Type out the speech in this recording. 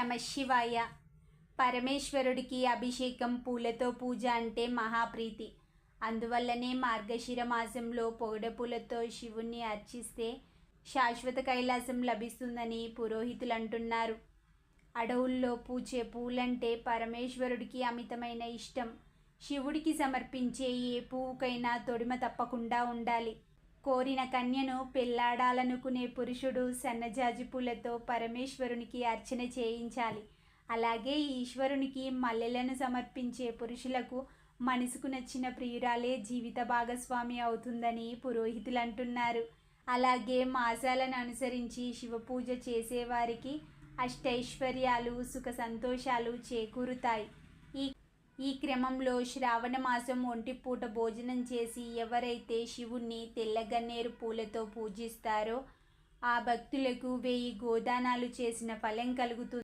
నమశివాయ. పరమేశ్వరుడికి అభిషేకం పూలతో పూజ అంటే మహాప్రీతి. అందువల్లనే మార్గశిర మాసంలో పొగడపూలతో శివుణ్ణి అర్చిస్తే శాశ్వత కైలాసం లభిస్తుందని పురోహితులు అంటున్నారు. అడవుల్లో పూచే పూలంటే పరమేశ్వరుడికి అమితమైన ఇష్టం. శివుడికి సమర్పించే ఏ పువ్వుకైనా తొడిమ తప్పకుండా ఉండాలి. కోరిన కన్యను పెళ్లాడాలనుకునే పురుషుడు సన్నజాజి పూలతో పరమేశ్వరునికి అర్చన చేయించాలి. అలాగే ఈశ్వరునికి మల్లెలను సమర్పించే పురుషులకు మనసుకు నచ్చిన ప్రియురాలే జీవిత భాగస్వామి అవుతుందని పురోహితులు అంటున్నారు. అలాగే మాసాలను అనుసరించి శివపూజ చేసేవారికి అష్టైశ్వర్యాలు, సుఖ సంతోషాలు చేకూరుతాయి. ఈ క్రమంలో శ్రావణ మాసం ఒంటిపూట భోజనం చేసి ఎవరైతే శివుణ్ణి తెల్లగన్నేరు పూలతో పూజిస్తారో ఆ భక్తులకు 1000 గోదానాలు చేసిన ఫలం కలుగుతుంది.